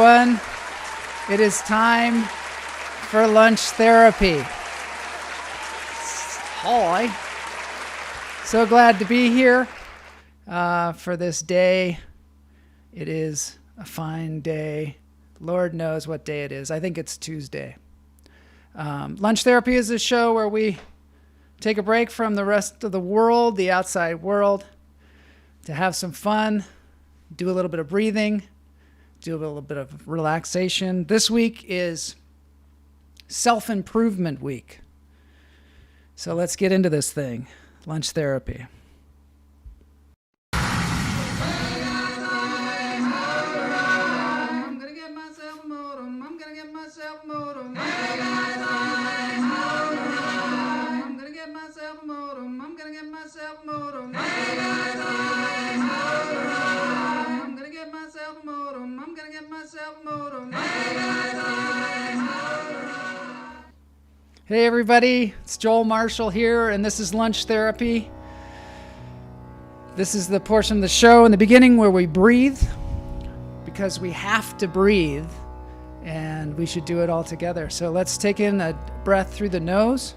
everyone. It is time for lunch therapy. Hi. So glad to be here for this day. It is a fine day. Lord knows what day it is. I think it's Tuesday. Lunch Therapy is a show where we take a break from the rest of the world, the outside world, to have some fun, do a little bit of breathing, do a little bit of relaxation. This week is Self-Improvement Week. So let's get into this thing. Lunch Therapy. Hey everybody, it's Joel Marshall here, and this is Lunch Therapy. This is the portion of the show in the beginning where we breathe, because we have to breathe, and we should do it all together. So let's take in a breath through the nose.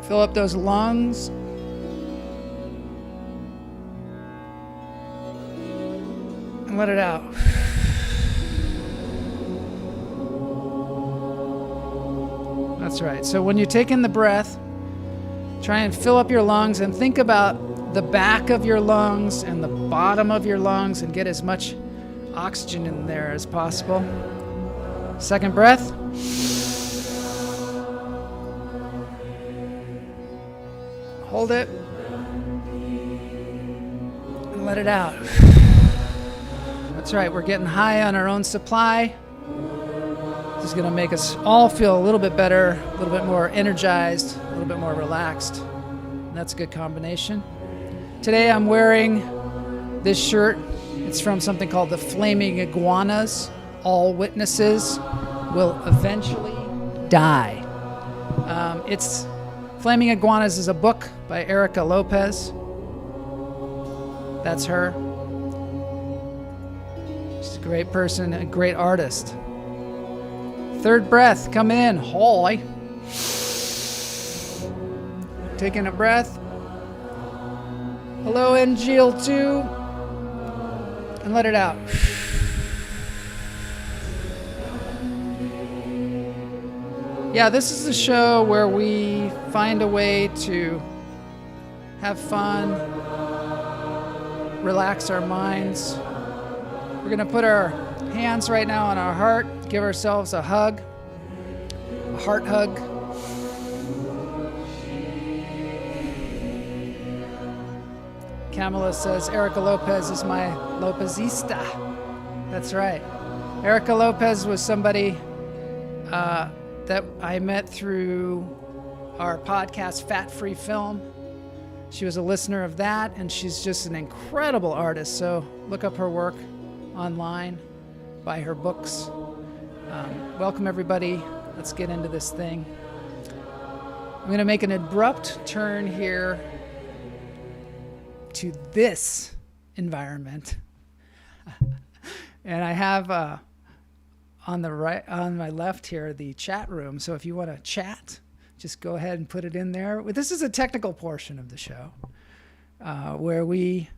Fill up those lungs. And let it out. That's right. So when you take in the breath, try and fill up your lungs and think about the back of your lungs and the bottom of your lungs and get as much oxygen in there as possible. Second breath. Hold it. And let it out. That's right. We're getting high on our own supply. This is going to make us all feel a little bit better, a little bit more energized, a little bit more relaxed. And that's a good combination. Today I'm wearing this shirt. It's from something called the Flaming Iguanas. All witnesses will eventually die. It's Flaming Iguanas is a book by Erica Lopez. That's her. She's a great person, a great artist. Third breath, come in, hi. Taking a breath. Hello, NGL2. And let it out. Yeah, this is a show where we find a way to have fun, relax our minds. We're going to put our hands right now on our heart, give ourselves a hug, a heart hug. Kamala says, Erica Lopez is my Lopezista. That's right. Erica Lopez was somebody that I met through our podcast, Fat Free Film. She was a listener of that, and she's just an incredible artist. So look up her work online, buy her books. Welcome, everybody. Let's get into this thing. I'm going to make an abrupt turn here to this environment. And I have on my left here, the chat room. So if you want to chat, just go ahead and put it in there. This is a technical portion of the show where we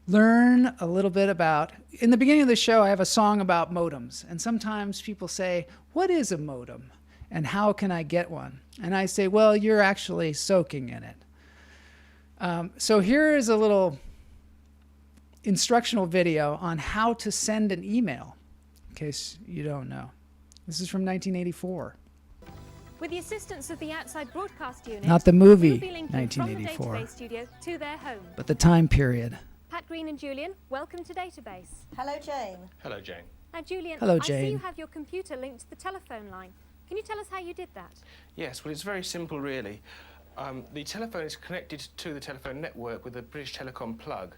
learn a little bit about, in the beginning of the show, I have a song about modems. And sometimes people say, what is a modem? And how can I get one? And I say, well, you're actually soaking in it. So here is a little instructional video on how to send an email, in case you don't know. This is from 1984. With the assistance of the outside broadcast unit, Not the movie, we'll be linking 1984, from the database studio to their home. but the time period. Pat Green and Julian, welcome to Database. Hello, Jane. Hello, Jane. Now, Julian, Hello, I see Jane. you have your computer linked to the telephone line. Can you tell us how you did that? Yes, well, it's very simple, really. The telephone is connected to the telephone network with a British Telecom plug,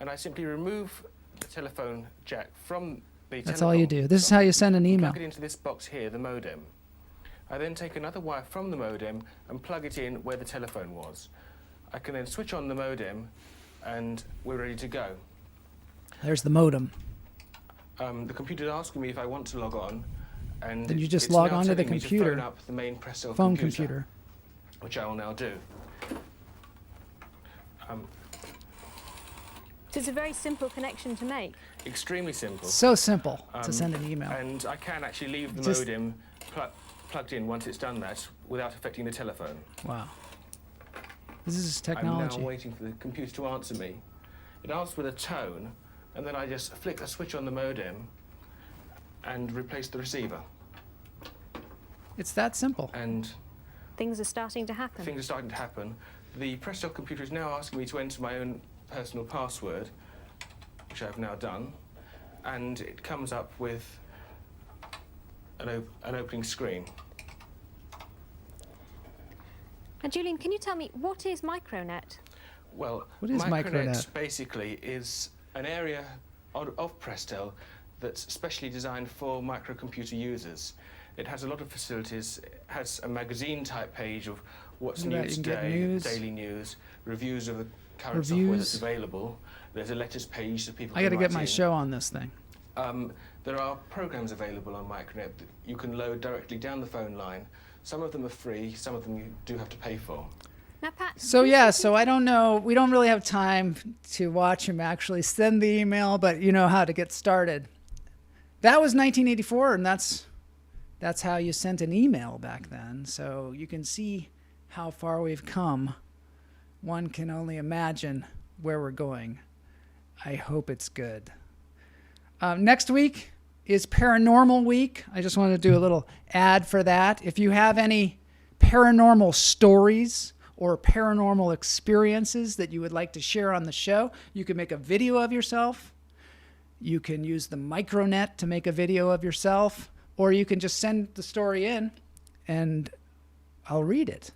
and I simply remove the telephone jack from the That's all you do. This is how you send an email. Plug it into this box here, the modem. I then take another wire from the modem and plug it in where the telephone was. I can then switch on the modem, and we're ready to go. There's the modem. the computer's asking me if I want to log on, and Then you just it's log now onto the telling me to computer. phone up the main Prestel Phone computer, computer. which I will now do. So it's a very simple connection to make. Extremely simple. So simple to send an email. And I can actually leave the Just- modem plugged in once it's done that without affecting the telephone. Wow. This is I'm technology. now waiting for the computer to answer me. It asks with a tone, and then I just flick a switch on the modem and replace the receiver. It's that simple. And Things are starting to happen. things are starting to happen. The Prestel computer is now asking me to enter my own personal password, which I've now done, and it comes up with an opening screen. And Julian, can you tell me, what is Micronet? Well, What is Micronet? basically is an area of Prestel that's specially designed for microcomputer users. It has a lot of facilities. It has a magazine-type page of what's Look at that, new you can get today, news. daily news, reviews of the current software that's Reviews. available. There's a letters page that people I can got to write get my in. show on this thing. There are programs available on Micronet that you can load directly down the phone line. Some of them are free, some of them you do have to pay for. Now, Pat. So you yeah, said so I don't know. We don't really have time to watch him actually send the email, but you know how to get started. That was 1984, and that's how you sent an email back then. So you can see how far we've come. One can only imagine where we're going. I hope it's good. Next week is Paranormal Week. I just wanted to do a little ad for that. If you have any paranormal stories or paranormal experiences that you would like to share on the show, you can make a video of yourself. You can use the Micronet to make a video of yourself, or you can just send the story in and I'll read it.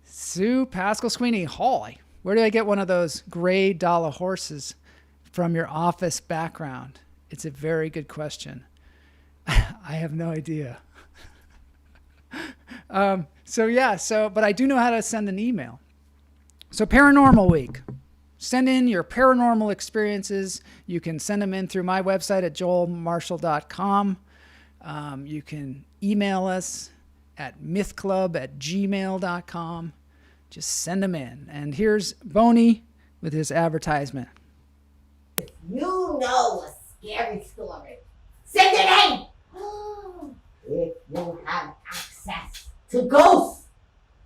Sue Pascal Sweeney, hi. Where do I get one of those gray dollar horses from your office background? It's a very good question. I have no idea. But I do know how to send an email. So Paranormal Week. Send in your paranormal experiences. You can send them in through my website at joelmarshall.com. You can email us at mythclub@gmail.com. Just send them in. And here's Boney with his advertisement. You know a scary story. Send it in! If you have access to ghosts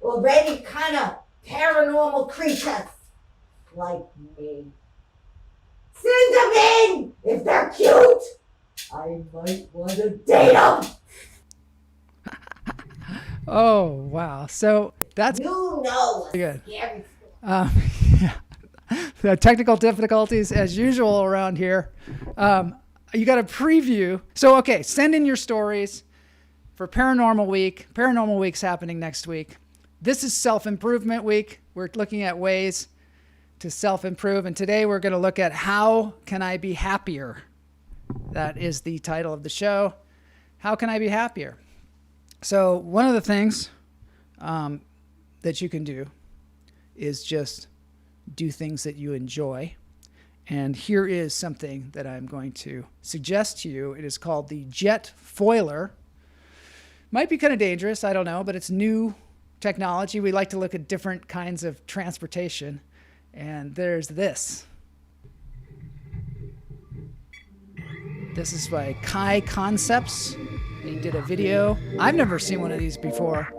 or any kind of paranormal creatures like me, send them in! If they're cute, I might want to date them! Oh, wow. So that's You know a good. scary story. Yeah. The technical difficulties as usual around here. You got a preview. So, okay, send in your stories for Paranormal Week. Paranormal Week's happening next week. This is Self-Improvement Week. We're looking at ways to self-improve. And today we're going to look at how can I be happier? That is the title of the show. How can I be happier? So one of the things that you can do is just do things that you enjoy. And here is something that I'm going to suggest to you. It is called the Jet Foiler. Might be kind of dangerous, I don't know, but it's new technology. We like to look at different kinds of transportation. And there's this. This is by Kai Concepts. They did a video. I've never seen one of these before.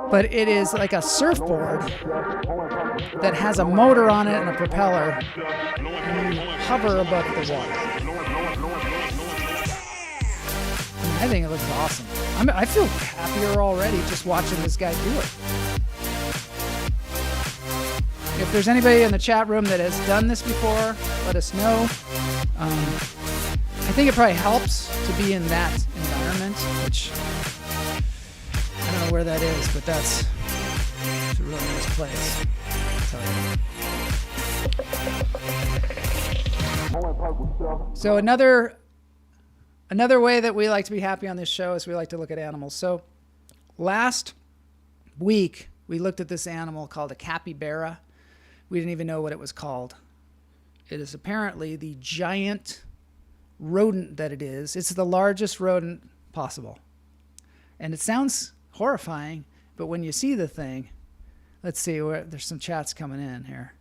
But it is like a surfboard that has a motor on it and a propeller. And you hover above the water. I think it looks awesome. I feel happier already just watching this guy do it. If there's anybody in the chat room that has done this before, let us know. I think it probably helps to be in that environment, which I don't know where that is, but it's a really nice place. I'll tell you. So another way that we like to be happy on this show is we like to look at animals. So last week we looked at this animal called a capybara. We didn't even know what it was called. It is apparently the giant rodent that it is. It's the largest rodent possible. And it sounds horrifying, but when you see the thing, let's see, there's some chats coming in here.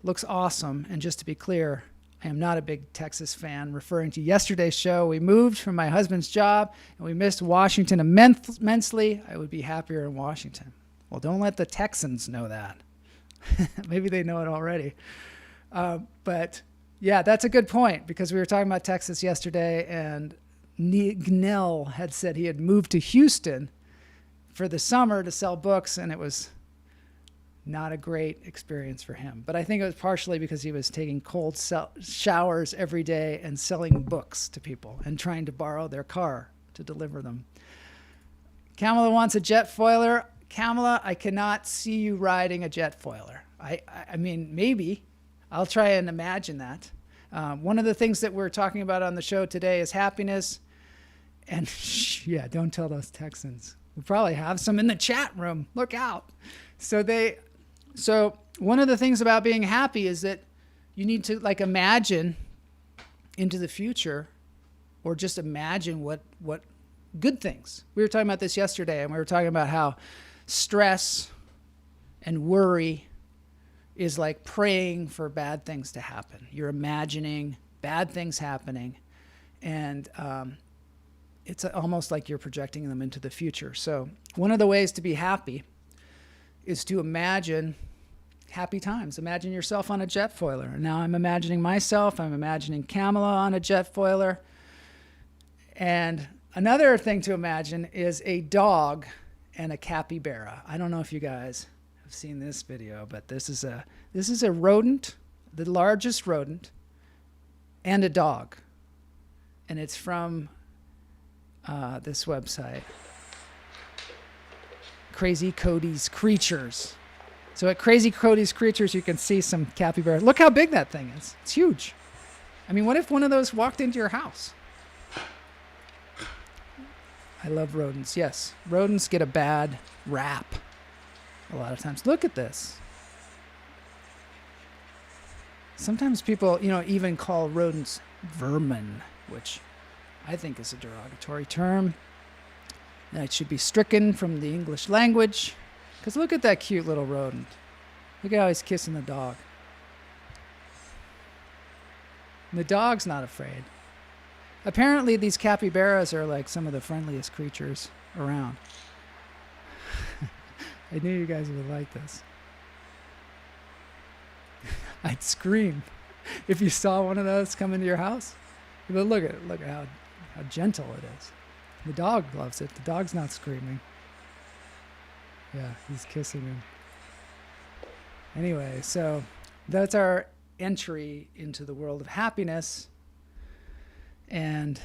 Looks awesome. And just to be clear, I am not a big Texas fan. Referring to yesterday's show, we moved from my husband's job and we missed Washington immensely. I would be happier in Washington. Well, don't let the Texans know that. Maybe they know it already. But yeah, that's a good point, because we were talking about Texas yesterday, and Gnell had said he had moved to Houston for the summer to sell books, and it was not a great experience for him. But I think it was partially because he was taking cold showers every day and selling books to people and trying to borrow their car to deliver them. Kamala wants a jet foiler. Kamala, I cannot see you riding a jet foiler. I mean, maybe. I'll try and imagine that. One of the things that we're talking about on the show today is happiness. And yeah, don't tell those Texans. We probably have some in the chat room. Look out. So one of the things about being happy is that you need to like imagine into the future, or just imagine what good things. We were talking about this yesterday, and we were talking about how stress and worry is like praying for bad things to happen. You're imagining bad things happening, and it's almost like you're projecting them into the future. So one of the ways to be happy is to imagine happy times. Imagine yourself on a jet foiler. And now I'm imagining myself. I'm imagining Kamala on a jet foiler. And another thing to imagine is a dog and a capybara. I don't know if you guys have seen this video, but this is a rodent, the largest rodent, and a dog. And it's from this website, Crazy Cody's Creatures. So at Crazy Cody's Creatures, you can see some capybara. Look how big that thing is. It's huge. I mean, what if one of those walked into your house? I love rodents. Yes, rodents get a bad rap a lot of times. Look at this. Sometimes people, even call rodents vermin, which I think is a derogatory term. That should be stricken from the English language. Because look at that cute little rodent. Look at how he's kissing the dog. And the dog's not afraid. Apparently these capybaras are like some of the friendliest creatures around. I knew you guys would like this. I'd scream if you saw one of those come into your house. But look at how gentle it is. The dog loves it. The dog's not screaming. Yeah, he's kissing him. Anyway, so that's our entry into the world of happiness. And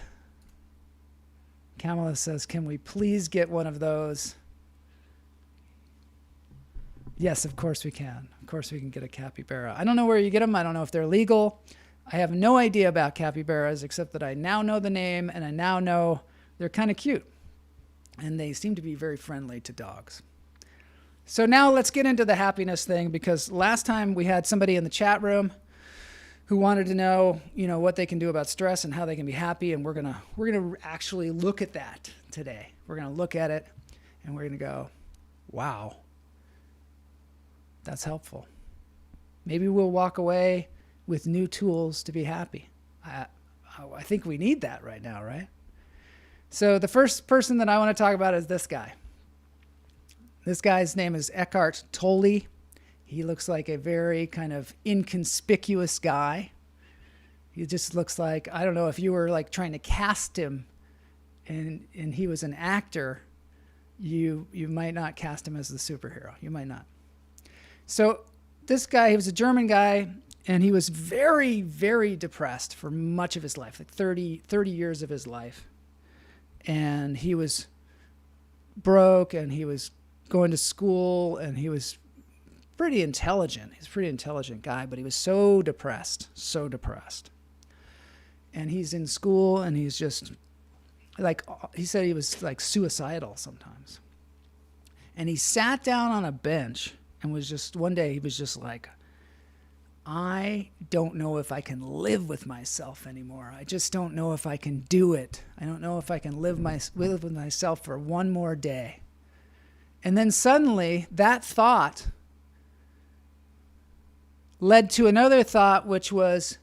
Kamala says, can we please get one of those? Yes, of course we can. Of course we can get a capybara. I don't know where you get them. I don't know if they're legal. I have no idea about capybaras, except that I now know the name, and I now know they're kind of cute. And they seem to be very friendly to dogs. So now let's get into the happiness thing, because last time we had somebody in the chat room who wanted to know, what they can do about stress and how they can be happy, and we're gonna actually look at that today. We're gonna look at it, and we're gonna go, wow, that's helpful. Maybe we'll walk away with new tools to be happy. I think we need that right now, right? So the first person that I want to talk about is this guy. This guy's name is Eckhart Tolle. He looks like a very kind of inconspicuous guy. He just looks like, I don't know, if you were like trying to cast him and he was an actor, you might not cast him as the superhero. You might not. So this guy, he was a German guy, and he was very, very depressed for much of his life, like 30 years of his life. And he was broke, and he was going to school, and he was pretty intelligent. He's a pretty intelligent guy, but he was so depressed. And he's in school, and he's just like, he said he was like suicidal sometimes. And he sat down on a bench and was just, one day he was just like, I don't know if I can live with myself anymore. I just don't know if I can do it. I don't know if I can live with myself for one more day. And then suddenly that thought led to another thought, which was,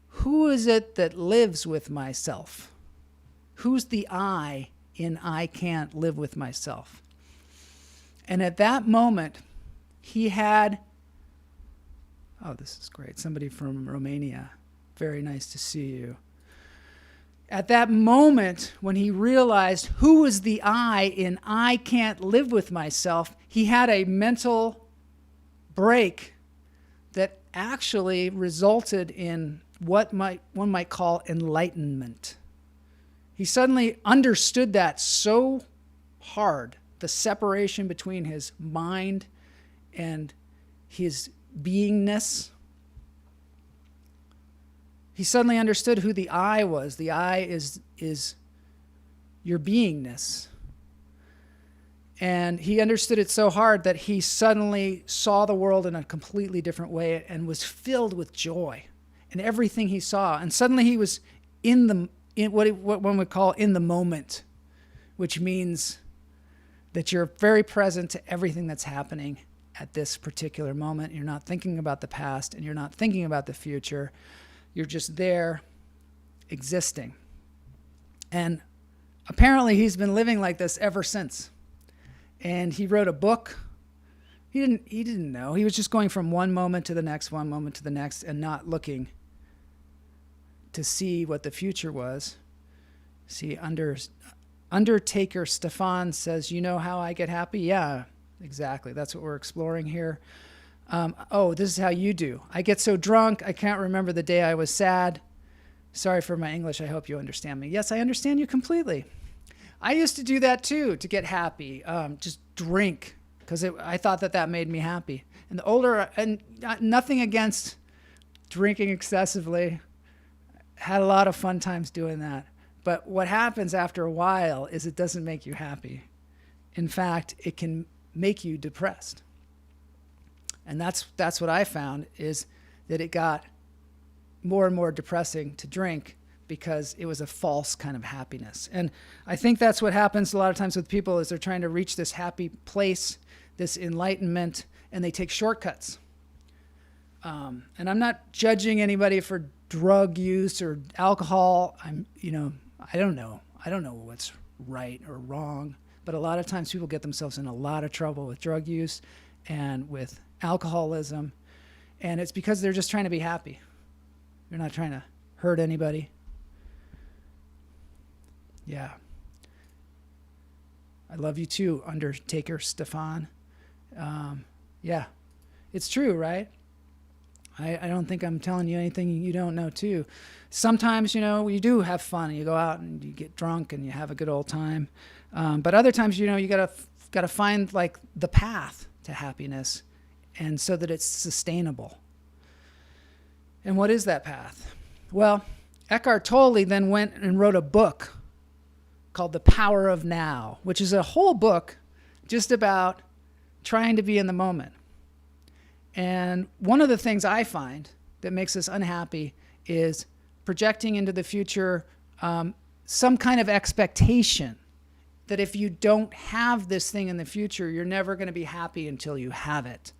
who is it that lives with myself? Who's the I in I can't live with myself? And at that moment, he had, oh, this is great. Somebody from Romania. Very nice to see you. At that moment, when he realized who was the I in I can't live with myself, he had a mental break that actually resulted in what one might call enlightenment. He suddenly understood that so hard, the separation between his mind and his beingness. He suddenly understood who the I was. The I is your beingness. And he understood it so hard that he suddenly saw the world in a completely different way and was filled with joy in everything he saw. And suddenly he was in what one would call in the moment, which means that you're very present to everything that's happening at this particular moment. You're not thinking about the past and you're not thinking about the future. You're just there existing. And apparently he's been living like this ever since. And he wrote a book. He didn't know. He was just going from one moment to the next, one moment to the next, and not looking to see what the future was. See, Undertaker Stefan says, you know how I get happy? Yeah, exactly. That's what we're exploring here. Oh, this is how you do. I get so drunk, I can't remember the day I was sad. Sorry for my English. I hope you understand me. Yes, I understand you completely. I used to do that too, to get happy. Just drink, because I thought that made me happy. And the older, and nothing against drinking excessively. Had a lot of fun times doing that. But what happens after a while is it doesn't make you happy. In fact, it can make you depressed. And that's what I found, is that it got more and more depressing to drink because it was a false kind of happiness. And I think that's what happens a lot of times with people, is they're trying to reach this happy place, this enlightenment, and they take shortcuts. And I'm not judging anybody for drug use or alcohol. I don't know. I don't know what's right or wrong, but a lot of times people get themselves in a lot of trouble with drug use and with alcoholism, and it's because they're just trying to be happy. They're not trying to hurt anybody. Yeah. I love you too, Undertaker Stefan. Yeah, it's true, right? I don't think I'm telling you anything you don't know too. Sometimes, you do have fun. You go out and you get drunk and you have a good old time. But other times, you gotta find like the path to happiness, and so that it's sustainable. And what is that path? Well, Eckhart Tolle then went and wrote a book called The Power of Now, which is a whole book just about trying to be in the moment. And one of the things I find that makes us unhappy is projecting into the future some kind of expectation that if you don't have this thing in the future, you're never going to be happy until you have it.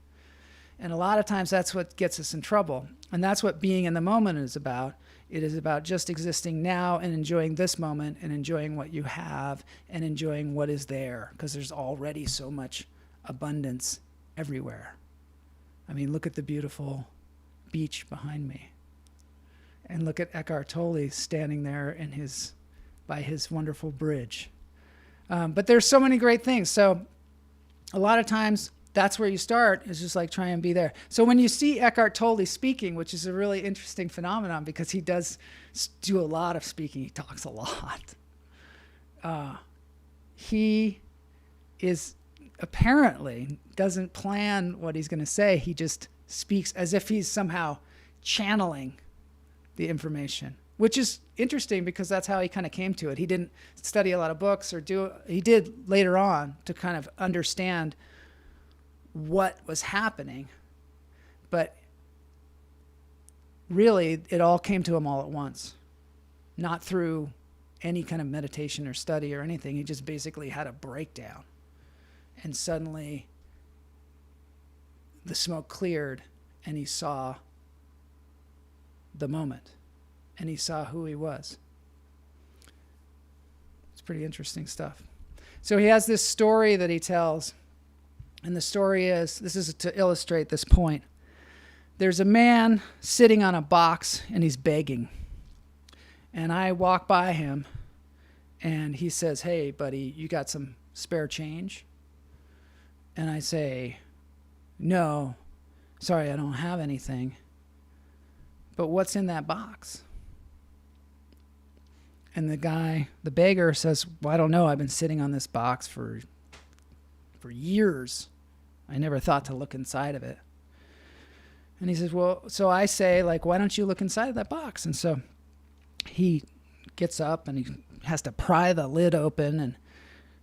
And a lot of times that's what gets us in trouble. And that's what being in the moment is about. It is about just existing now and enjoying this moment and enjoying what you have and enjoying what is there, because there's already so much abundance everywhere. I mean, look at the beautiful beach behind me. And look at Eckhart Tolle standing there by his wonderful bridge. But there's so many great things. So a lot of times that's where you start, is just like try and be there. So when you see Eckhart Tolle speaking, which is a really interesting phenomenon because he does do a lot of speaking, he talks a lot. He is apparently doesn't plan what he's going to say. He just speaks as if he's somehow channeling the information, which is interesting because that's how he kind of came to it. He didn't study a lot of books he did later on to kind of understand what was happening, But really, it all came to him all at once, not through any kind of meditation or study or anything. He just basically had a breakdown. And suddenly the smoke cleared and he saw the moment and he saw who he was. It's pretty interesting stuff. So he has this story that he tells. And the story is, this is to illustrate this point. There's a man sitting on a box and he's begging. And I walk by him and he says, "Hey, buddy, you got some spare change?" And I say, "No, sorry, I don't have anything. But what's in that box?" And the beggar says, "Well, I don't know. I've been sitting on this box for years. I never thought to look inside of it." And he says, "Well," so I say, like, "Why don't you look inside of that box?" And so he gets up and he has to pry the lid open and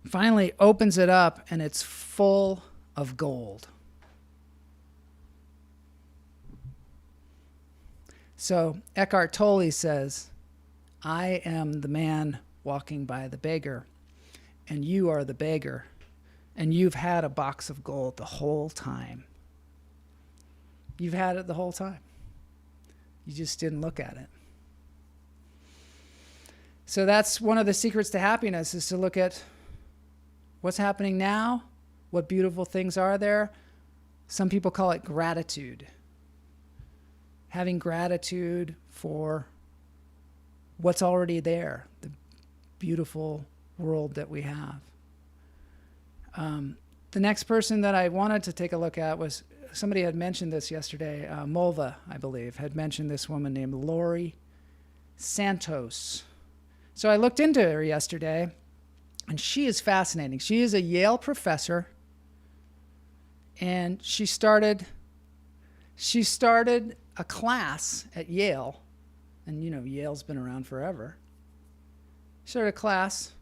finally opens it up, and it's full of gold. So Eckhart Tolle says, "I am the man walking by the beggar, and you are the beggar, and you've had a box of gold the whole time. You've had it the whole time. You just didn't look at it." So that's one of the secrets to happiness, is to look at what's happening now, what beautiful things are there. Some people call it gratitude. Having gratitude for what's already there, the beautiful world that we have. The next person that I wanted to take a look at was, somebody had mentioned this yesterday, Mulva, I believe, had mentioned this woman named Laurie Santos. So I looked into her yesterday, and she is fascinating. She is a Yale professor, and she started a class at Yale, and you know Yale's been around forever. She started a class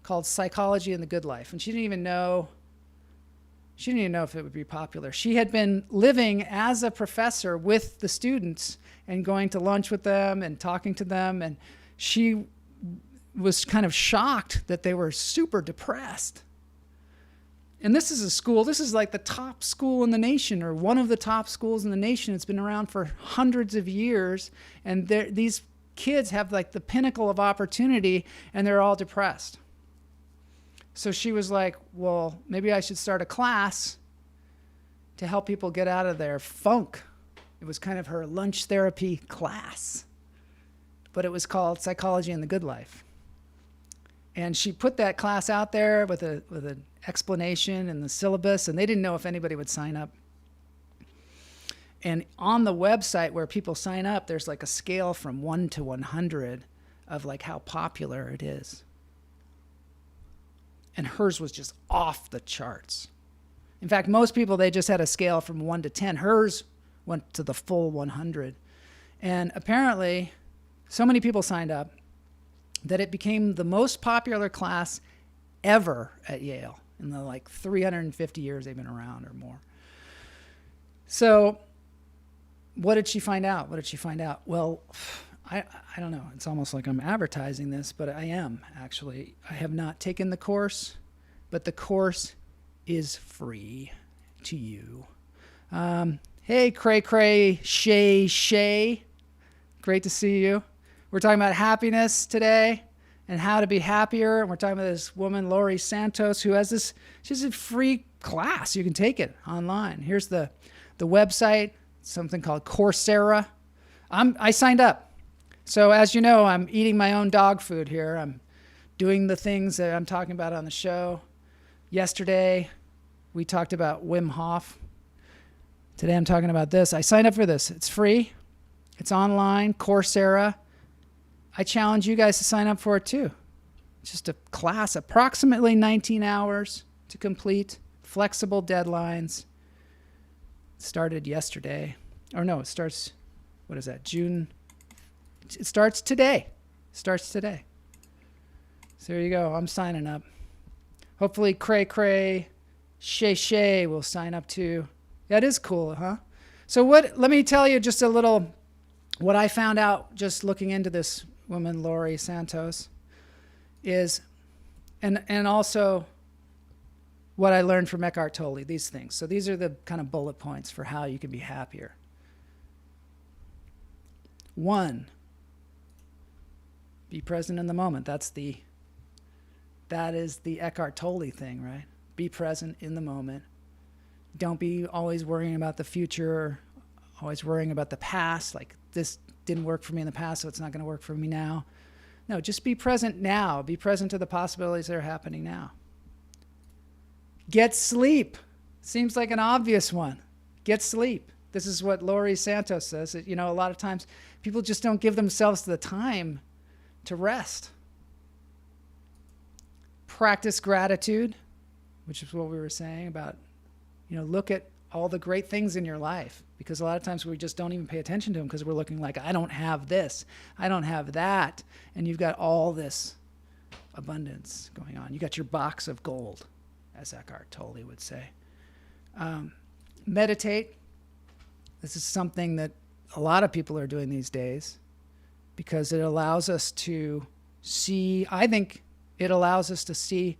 called Psychology and the Good Life, and she didn't even know if it would be popular. She had been living as a professor with the students and going to lunch with them and talking to them, and she was kind of shocked that they were super depressed. And this is like the top school in the nation, or one of the top schools in the nation. It's been around for hundreds of years, and these kids have like the pinnacle of opportunity, and they're all depressed. So she was like, well, maybe I should start a class to help people get out of their funk. It was kind of her lunch therapy class, but it was called Psychology and the Good Life. And she put that class out there with an explanation and the syllabus, and they didn't know if anybody would sign up. And on the website where people sign up, there's like a scale from 1 to 100 of like how popular it is. And hers was just off the charts. In fact, most people, they just had a scale from 1 to 10. Hers went to the full 100. And apparently, so many people signed up that it became the most popular class ever at Yale in the like 350 years they've been around or more. So what did she find out? Well, I don't know. It's almost like I'm advertising this, but I am actually. I have not taken the course, but the course is free to you. Hey, Cray, Shay. Great to see you. We're talking about happiness today and how to be happier. And we're talking about this woman, Laurie Santos, who has she's a free class. You can take it online. Here's the website, something called Coursera. I signed up. So as you know, I'm eating my own dog food here. I'm doing the things that I'm talking about on the show. Yesterday, we talked about Wim Hof. Today, I'm talking about this. I signed up for this. It's free. It's online, Coursera. I challenge you guys to sign up for it too. It's just a class, approximately 19 hours to complete, flexible deadlines. It started yesterday. Or no, it starts, what is that, June? It starts today. So there you go. I'm signing up. Hopefully Cray, Shay will sign up too. That is cool, huh? So let me tell you just a little, what I found out just looking into this woman, Laurie Santos, is, and also what I learned from Eckhart Tolle, these things. So these are the kind of bullet points for how you can be happier. 1, be present in the moment. That is the Eckhart Tolle thing, right? Be present in the moment. Don't be always worrying about the future, always worrying about the past, like this didn't work for me in the past, so it's not going to work for me now. No, just be present now. Be present to the possibilities that are happening now. Get sleep. Seems like an obvious one. Get sleep. This is what Laurie Santos says. That, a lot of times people just don't give themselves the time to rest. Practice gratitude, which is what we were saying about, look at all the great things in your life, because a lot of times we just don't even pay attention to them because we're looking like, I don't have this, I don't have that, and you've got all this abundance going on. You got your box of gold, as Eckhart Tolle would say. Meditate. This is something that a lot of people are doing these days because it allows us to see, I think it allows us to see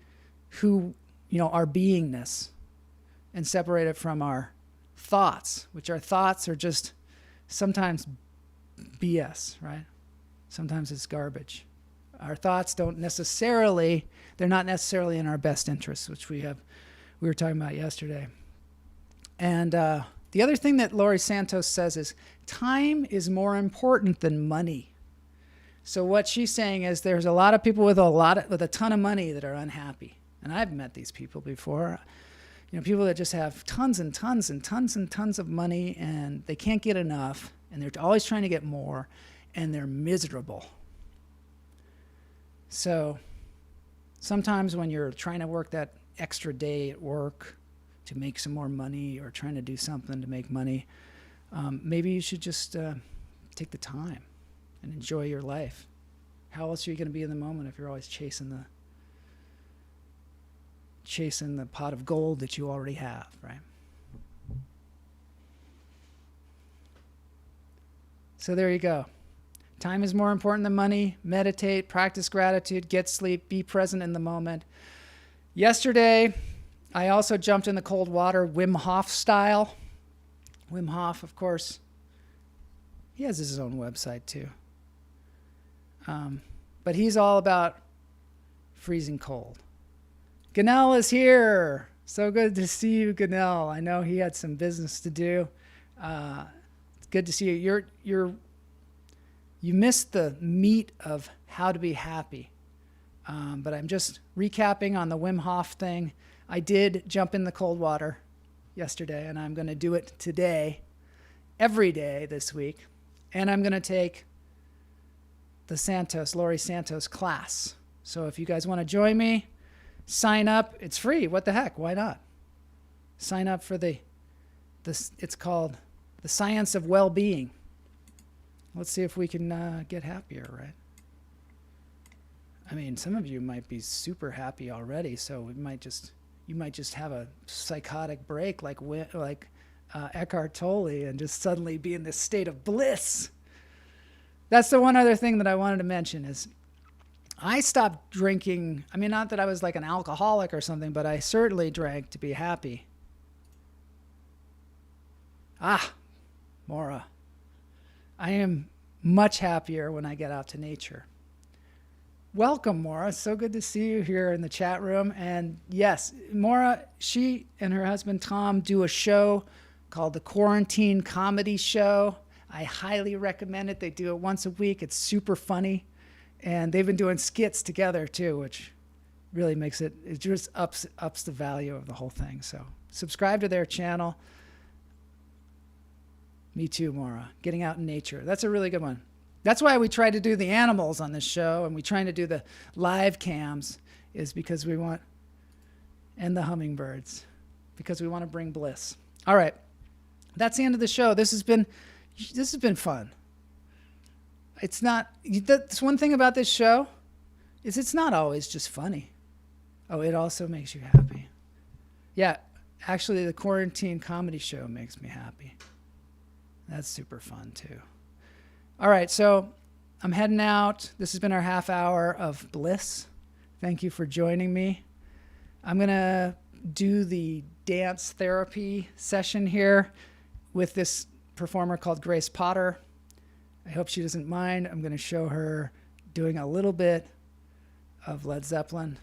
who, our beingness, and separate it from our thoughts, which our thoughts are just sometimes BS, right? Sometimes it's garbage. Our thoughts they're not necessarily in our best interests, which we were talking about yesterday. And the other thing that Laurie Santos says is time is more important than money. So what she's saying is there's a lot of people with a ton of money that are unhappy. And I've met these people before. People that just have tons and tons and tons and tons of money and they can't get enough and they're always trying to get more and they're miserable. So sometimes when you're trying to work that extra day at work to make some more money or trying to do something to make money, maybe you should just take the time and enjoy your life. How else are you going to be in the moment if you're always chasing the pot of gold that you already have, right? So there you go. Time is more important than money. Meditate, practice gratitude, get sleep, be present in the moment. Yesterday, I also jumped in the cold water, Wim Hof style. Wim Hof, of course, he has his own website too. But he's all about freezing cold. Ganel is here. So good to see you, Ganel. I know he had some business to do. It's good to see you. You missed the meat of how to be happy. But I'm just recapping on the Wim Hof thing. I did jump in the cold water yesterday, and I'm going to do it today, every day this week. And I'm going to take the Laurie Santos class. So if you guys want to join me, sign up. It's free. What the heck? Why not? Sign up for it's called The Science of Well-Being. Let's see if we can get happier, right? I mean, some of you might be super happy already, so you might just have a psychotic break like Eckhart Tolle and just suddenly be in this state of bliss. That's the one other thing that I wanted to mention is I stopped drinking. I mean, not that I was like an alcoholic or something, but I certainly drank to be happy. Maura. I am much happier when I get out to nature. Welcome, Maura. So good to see you here in the chat room. And yes, Maura, she and her husband Tom do a show called the Quarantine Comedy Show. I highly recommend it. They do it once a week. It's super funny. And they've been doing skits together too, which really makes it just ups the value of the whole thing. So subscribe to their channel. Me too, Maura. Getting out in nature. That's a really good one. That's why we try to do the animals on this show and we try to do the live cams is because we want, and the hummingbirds, because we want to bring bliss. All right. That's the end of the show. This has been fun. It's not, that's one thing about this show is it's not always just funny. Oh, it also makes you happy. Yeah, actually the Quarantine Comedy Show makes me happy. That's super fun too. All right, so I'm heading out. This has been our half hour of bliss. Thank you for joining me. I'm going to do the dance therapy session here with this performer called Grace Potter. I hope she doesn't mind. I'm going to show her doing a little bit of Led Zeppelin,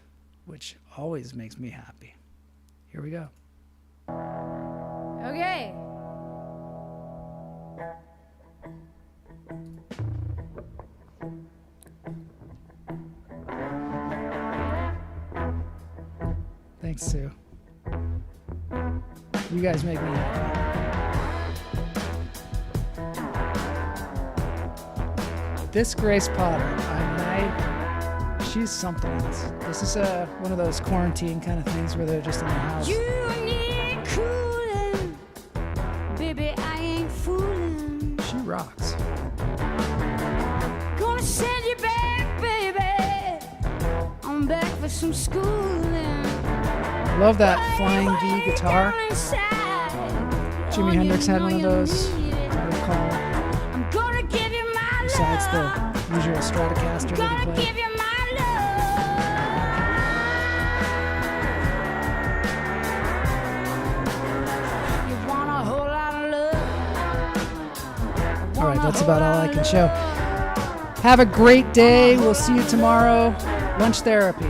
which always makes me happy. Here we go. Okay. Thanks, Sue. You guys make me happy. This Grace Potter, she's something else. This is one of those quarantine kind of things where they're just in the house. You need coolin', baby, I ain't foolin'. She rocks. Gonna send you back, baby. I'm back for some schoolin'. Love that flying V guitar. Jimi Hendrix had one of those, I recall. I'm gonna give you my Besides love. the usual Stratocaster that Gonna he give played. you my love. You want a whole lot of love. All right, that's about all I can show. Have a great day. We'll see you tomorrow. Lunch therapy.